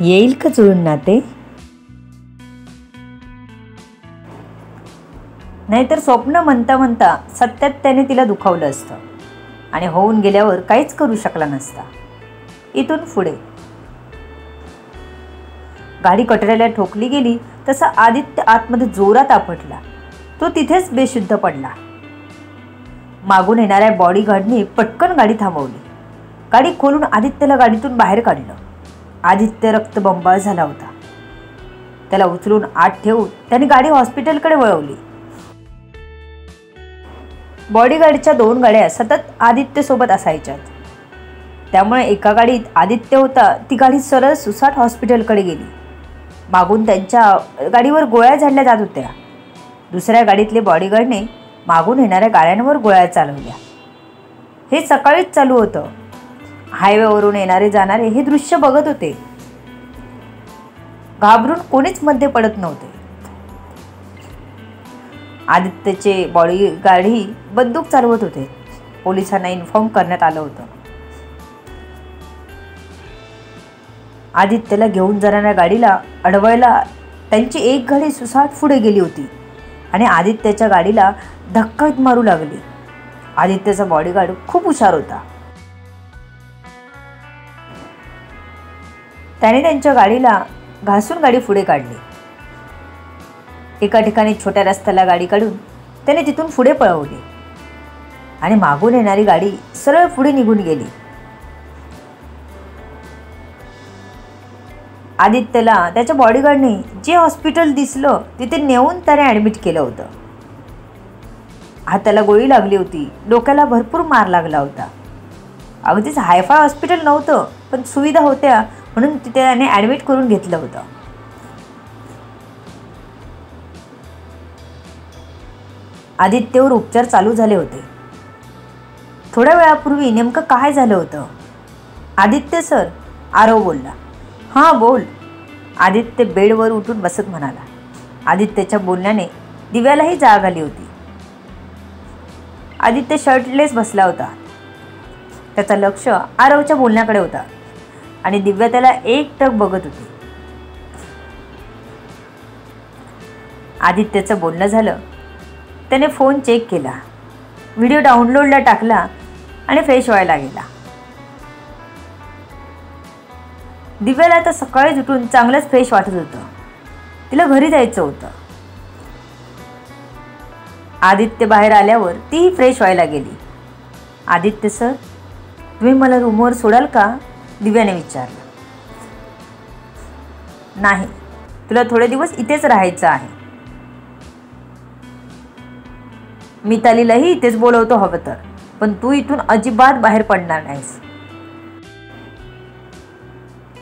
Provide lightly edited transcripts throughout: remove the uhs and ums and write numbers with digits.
येईल का जुळून नाते? नाहीतर स्वप्न म्हणता म्हणता सत्यात त्याने तिला दुखावलं असतं आणि होऊन गेल्यावर काहीच करू शकला नसता. इथून पुढे गाडी कटऱ्याला ठोकली गेली तसा आदित्य आतमध्ये जोरात आपटला. तो तिथेच बेशुद्ध पडला. मागून येणाऱ्या बॉडीगार्डने पटकन गाडी थांबवली. गाडी खोलून आदित्यला गाडीतून बाहेर काढलं. आदित्य रक्तबंबाळ झाला होता. त्याला उचलून आत ठेवून त्याने गाडी हॉस्पिटलकडे वळवली. बॉडीगार्डच्या 2 गाड्या सतत आदित्य सोबत असायच्यात. त्यामुळे एका गाडीत आदित्य होता ती गाडी सरळ सुसाट हॉस्पिटलकडे गेली. मागून त्यांच्या गाडीवर गोळ्या झाडल्या जात होत्या. दुसऱ्या गाडीतले बॉडीगार्डने मागून येणाऱ्या गाड्यांवर गोळ्या चालवल्या. हे सकाळीच चालू होतं. हायवेवरून येणारे जाणारे हे दृश्य बघत होते. घाबरून कोणीच मध्ये पडत नव्हते. आदित्यचे बॉडीगार्डही बंदूक चालवत होते. पोलिसांना इन्फॉर्म करण्यात आलं होतं. आदित्यला घेऊन जाणाऱ्या गाडीला अडवायला त्यांची एक गाडी सुसाट पुढे गेली होती आणि आदित्यच्या गाडीला धक्का मारू लागली. आदित्यचा बॉडीगार्ड खूप हुशार होता. त्याने त्यांच्या गाडीला घासून गाडी पुढे काढली. एका ठिकाणी छोट्या रस्त्याला गाडी काढून त्याने तिथून पुढे पळवली आणि मागून येणारी गाडी सरळ पुढे निघून गेली. आदित्यला त्याच्या बॉडीगार्डने जे हॉस्पिटल दिसलं तिथे नेऊन त्याने ॲडमिट केलं होतं. हाताला गोळी लागली होती. डोक्याला भरपूर मार लागला होता. अगदीच हायफाय हॉस्पिटल नव्हतं पण सुविधा होत्या म्हणून तिथे त्याने ॲडमिट करून घेतलं होतं. आदित्यवर उपचार चालू झाले होते. थोड्या वेळापूर्वी नेमकं काय झालं होतं? आदित्य सर, आरव बोलला. हां बोल. आदित्य बेडवर उठून बसत म्हणाला. आदित्यच्या बोलण्याने दिव्यालाही जाग आली होती. आदित्य शर्टलेस बसला होता. त्याचं लक्ष आरवच्या बोलण्याकडे होता आणि दिव्या त्याला एकटक बघत होती. आदित्यचं बोलणं झालं. त्याने फोन चेक केला, व्हिडिओ डाउनलोडला टाकला आणि फ्रेश व्हायला गेला. दिव्याला आता सकाळीच उठून चांगलंच फ्रेश वाटत होतं. तिला घरी जायचं होतं. आदित्य बाहेर आल्यावर तीही फ्रेश व्हायला गेली. आदित्य सर, तुम्ही मला रूमवर सोडाल का? दिव्याने विचारलं. नाही, तुला थोडे दिवस इथेच राहायचं आहे. मितालीलाही इथेच बोलवतो हवं तर, पण तू इथून अजिबात बाहेर पडणार नाहीस,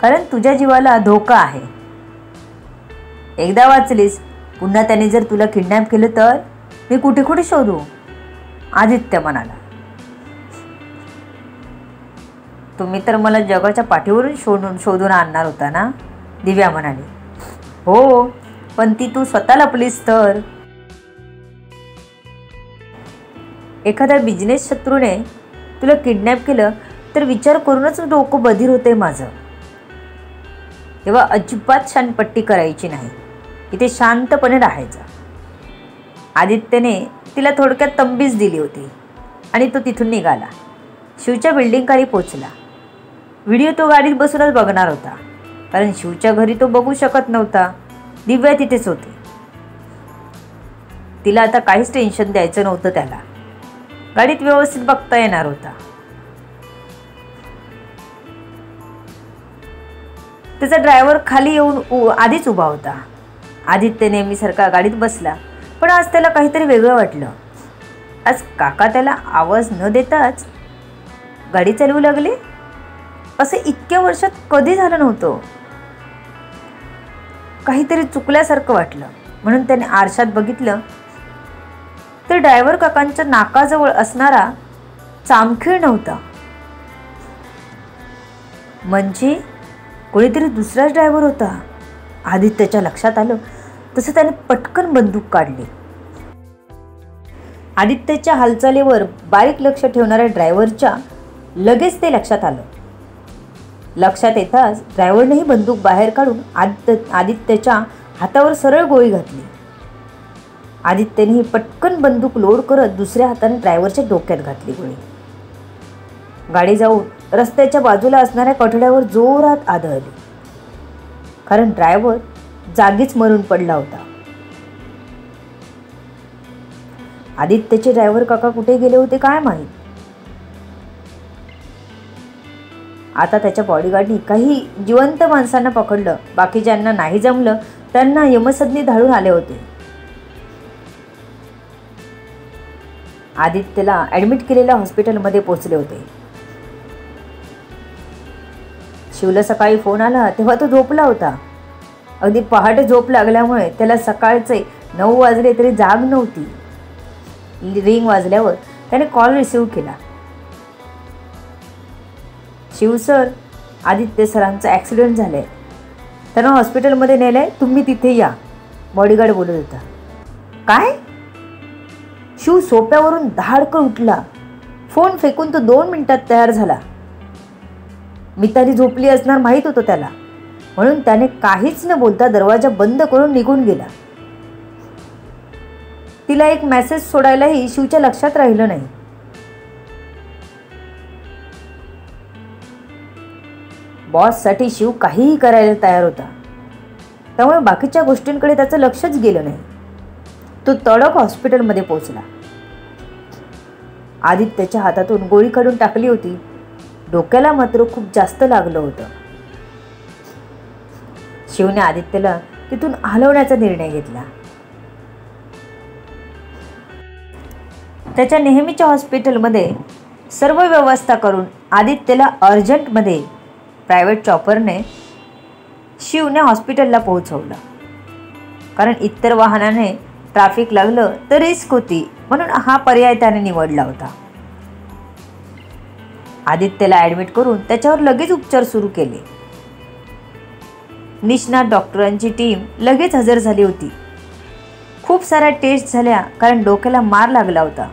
कारण तुझ्या जीवाला धोका आहे. एकदा वाचलीस, पुन्हा त्याने जर तुला किडनॅप केलं तर मी कुठे कुठे शोधू? आदित्य म्हणाला. तुम्ही तर मला जगाच्या पाठीवरून शोधून आणणार होता ना? दिव्या म्हणाली. हो, पण ती तू स्वतः लपलीस तर. एखाद्या बिझनेस शत्रूने तुला किडनॅप केलं तर विचार करूनच डोकं बधीर होते माझं. तेव्हा अजिबात शानपट्टी करायची नाही. इथे शांतपणे राहायचं. आदित्यने तिला थोडक्यात तंबीच दिली होती आणि तो तिथून निघाला. शिवच्या बिल्डिंगखाली पोचला. व्हिडिओ तो गाडीत बसूनच बघणार होता, कारण शिवच्या घरी तो बघू शकत नव्हता. दिव्या तिथेच होती. तिला आता काहीच टेन्शन द्यायचं नव्हतं. त्याला गाडीत व्यवस्थित बघता येणार होता. त्याचा ड्रायव्हर खाली येऊन आधीच उभा होता. आदित्य नेहमीसारखा गाडीत बसला, पण आज त्याला काहीतरी वेगळं वाटलं. आज काका त्याला आवाज न देताच गाडी चालवू लागले. असं इतक्या वर्षात कधी झालं नव्हतं. काहीतरी चुकल्यासारखं वाटलं, म्हणून त्याने आरशात बघितलं तर ड्रायव्हर काकांच्या नाकाजवळ असणारा चामखीळ नव्हता. म्हणजे कोणीतरी दुसराच ड्रायव्हर होता. आदित्यच्या लक्षात आलं तसं त्याने पटकन बंदूक काढली. आदित्यच्या हालचालीवर बारीक लक्ष ठेवणाऱ्या ड्रायव्हरच्या लगेच ते लक्षात आलं. लक्षात येताच ड्रायव्हरनेही बंदूक बाहेर काढून आदित्यच्या हातावर सरळ गोळी घातली. आदित्यनेही पटकन बंदूक लोड करत दुसऱ्या हाताने ड्रायव्हरच्या डोक्यात घातली गोळी. गाडी जाऊन रस्त्याच्या बाजूला असणाऱ्या कठड्यावर जोरात आदळली, कारण ड्रायव्हर जागीच मरून पडला होता. आदित्यचे ड्रायव्हर काका कुठे गेले होते काय माहीत. आता त्याच्या बॉडीगार्डनी काही जिवंत माणसांना पकडलं. बाकी ज्यांना नाही जमलं त्यांना यमसदनी धाडून आले होते. आदित्यला ॲडमिट केलेल्या हॉस्पिटलमध्ये पोहोचले होते. शिवला सकाळी फोन आला तेव्हा तो झोपला होता. अगदी पहाटे झोप लागल्यामुळे त्याला सकाळचे 9 वाजले तरी जाग नव्हती. रिंग वाजल्यावर त्याने कॉल रिसीव्ह केला. शिव सर, आदित्य सरांचं ॲक्सिडेंट झालं आहे, त्यांना हॉस्पिटलमध्ये नेलं आहे, तुम्ही तिथे या, बॉडीगार्ड बोलत होता. काय? शिव सोप्यावरून धाडकन उठला. फोन फेकून तो 2 मिनिटात तयार झाला. मिताली झोपली असणार माहीत होतं त्याला, म्हणून त्याने काहीच न बोलता दरवाजा बंद करून निघून गेला. तिला एक मेसेज सोडायलाही शिवच्या लक्षात राहिलं नाही. बॉससाठी शिव काहीही करायला तयार होता, त्यामुळे बाकीच्या गोष्टींकडे त्याचं लक्षच गेलं नाही. तो तडक हॉस्पिटलमध्ये पोहोचला. आदित्यच्या हातातून गोळी काढून टाकली होती. डोक्याला मात्र खूप जास्त लागलं होतं. शिवने आदित्यला तिथून हलवण्याचा निर्णय घेतला. त्याच्या नेहमीच्या हॉस्पिटलमध्ये सर्व व्यवस्था करून आदित्यला अर्जंटमध्ये प्रायव्हेट चॉपरने शिवने हॉस्पिटलला पोहोचवलं. कारण इतर वाहनाने ट्रॅफिक लागलं तर रिस्क होती, म्हणून हा पर्याय त्याने निवडला होता. आदित्यला ॲडमिट करून त्याच्यावर लगेच उपचार सुरू केले. निष्णात डॉक्टरांची टीम लगेच हजर झाली होती. खूप साऱ्या टेस्ट झाल्या, कारण डोक्याला मार लागला होता.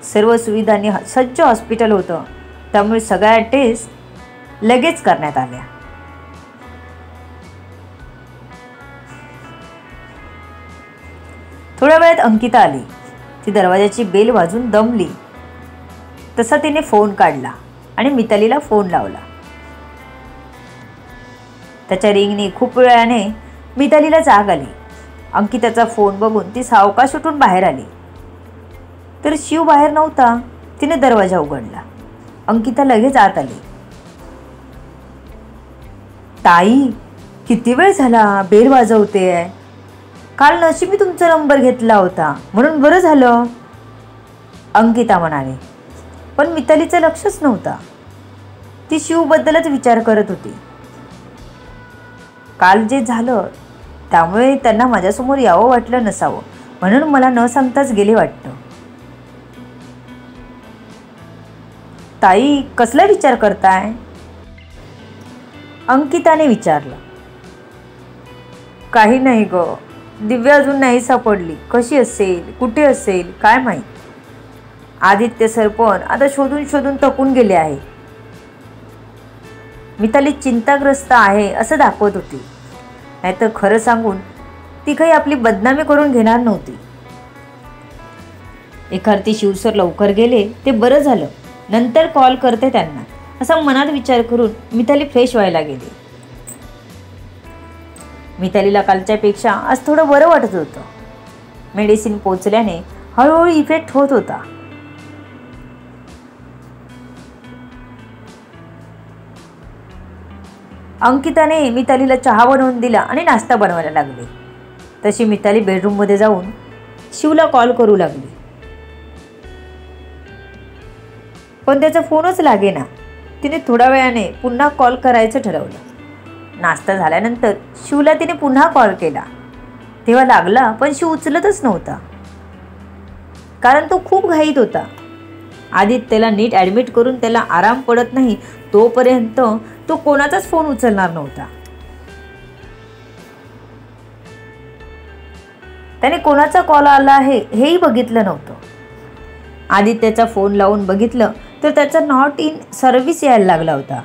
सर्व सुविधांनी सज्ज हॉस्पिटल होतं, त्यामुळे सगळ्या टेस्ट लगेच करण्यात आल्या. थोड्या वेळात अंकिता आली. ती दरवाजाची बेल वाजून दमली. तसा तिने फोन काढला आणि मितालीला फोन लावला. त्याच्या रिंगने खूप वेळाने मितालीला जाग आली. अंकिताचा फोन बघून ती सावकाश उठून बाहेर आली, तर शिव बाहेर नव्हता. तिने दरवाजा उघडला. अंकिता लगेच आत आली. ताई, किती वेळ झाला, बेल वाजवते. काल नशिबी तुमचा नंबर घेतला होता, म्हणून बरं झालं, अंकिता म्हणाली. पण मितालीचं लक्षच नव्हता. ती शिवबद्दलच विचार करत होती. काल जे झालं त्यामुळे त्यांना माझ्यासमोर यावं वाटलं नसावं, म्हणून मला न सांगताच गेले वाटतं. ताई, कसला विचार करताय, अंकिताने विचारलं. काही नाही ग, दिव्या अजून नाही सापडली. कशी असेल, कुठे असेल काय माहीत. आदित्य सर पण आता शोधून शोधून थकून गेले आहे. मिताली चिंताग्रस्त आहे असं दाखवत होती. नाहीतर खरं सांगून ती काही आपली बदनामी करून घेणार नव्हती. एखादी शिवसर लवकर गेले ते बरं झालं, नंतर कॉल करते त्यांना, असा मनात विचार करून मिताली फ्रेश व्हायला गेली. मितालीला कालच्यापेक्षा आज थोडं बरं वाटत होतं. मेडिसिन पोचल्याने हळूहळू इफेक्ट होत होता. अंकिताने मितालीला चहा बनवून दिला आणि नाश्ता बनवायला लागली. तशी मिताली बेडरूममध्ये जाऊन शिवला कॉल करू लागली, पण त्याचा फोनच लागेना. तिने थोड्या वेळाने पुन्हा कॉल करायचं ठरवलं. नाश्ता झाल्यानंतर शिवला तिने पुन्हा कॉल केला. तेव्हा लागला, पण शिव उचलतच नव्हता, कारण तो खूप घाईत होता. आदित्यला नीट ॲडमिट करून त्याला आराम पडत नाही तोपर्यंत तो कोणाचाच फोन उचलणार नव्हता. त्याने कोणाचा कॉल आला आहे हेही बघितलं नव्हतं. आदित्यचा फोन लावून बघितलं तर त्याचा नॉट इन सर्व्हिस यायला लागला होता.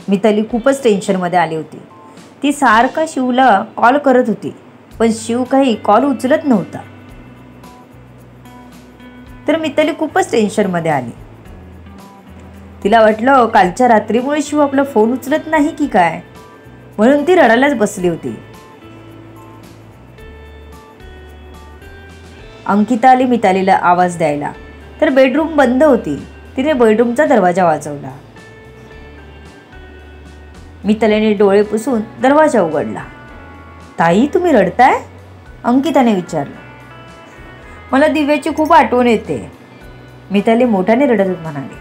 मिताली खूपच टेन्शनमध्ये आली होती. ती सारखा शिवला कॉल करत होती, पण शिव काही कॉल उचलत नव्हता. तर मिताली खूपच टेन्शनमध्ये आली. तिला वाटलं कालच्या रात्रीमुळे शिव आपला फोन उचलत नाही की काय, म्हणून ती रडायलाच बसली होती. अंकिता आली मितालीला आवाज द्यायला, तर बेडरूम बंद होती. तिने बेडरूमचा दरवाजा वाजवला. मितालीने डोळे पुसून दरवाजा उघडला. ताई, तुम्ही रडताय? अंकिताने विचारलं. मला दिव्याची खूप आठवण येते, मिताली मोठ्याने रडत म्हणाली.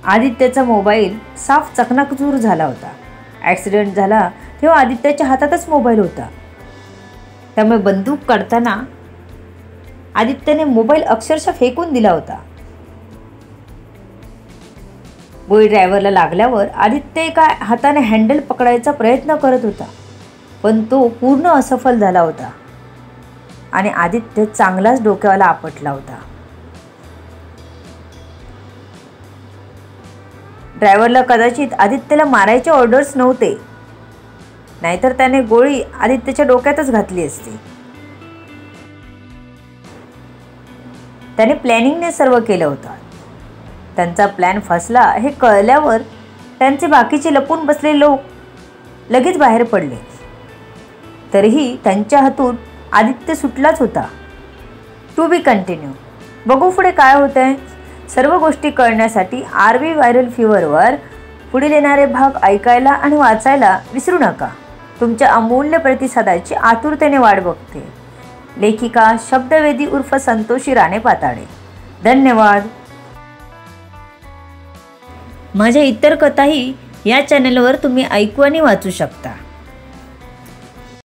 आदित्यचा मोबाईल साफ चकनाचूर झाला होता. ॲक्सिडेंट झाला तेव्हा आदित्यच्या हातातच मोबाईल होता. त्यामुळे बंदूक काढताना आदित्यने मोबाईल अक्षरशः फेकून दिला होता. गोळी ड्रायव्हरला लागल्यावर आदित्य एका हाताने हँडल पकडायचा प्रयत्न करत होता, पण तो पूर्ण असफल झाला होता आणि आदित्य चांगलाच डोक्याला आपटला होता. ड्रायव्हरला कदाचित आदित्यला मारायचे ऑर्डर्स नव्हते, नाहीतर त्याने गोळी आदित्यच्या डोक्यातच घातली असती. त्याने प्लॅनिंगने सर्व केलं होतं. त्यांचा प्लॅन फसला हे कळल्यावर त्यांचे बाकीचे लपून बसलेले लोक लगेच बाहेर पडले. तरीही त्यांच्या हातून आदित्य सुटलाच होता. To be continue. बघू पुढे काय होतंय. सर्व गोष्टी कळण्यासाठी RV व्हायरल फीवरवर पुढील येणारे भाग ऐकायला आणि वाचायला विसरू नका. तुमच्या अमूल्य प्रतिसादाची आतुरतेने वाट बघते. लेखिका शब्दवेदी उर्फ संतोषी राणे पाताडे. धन्यवाद. माझ्या इतर कथाही या चॅनलवर तुम्ही ऐकू आणि वाचू शकता.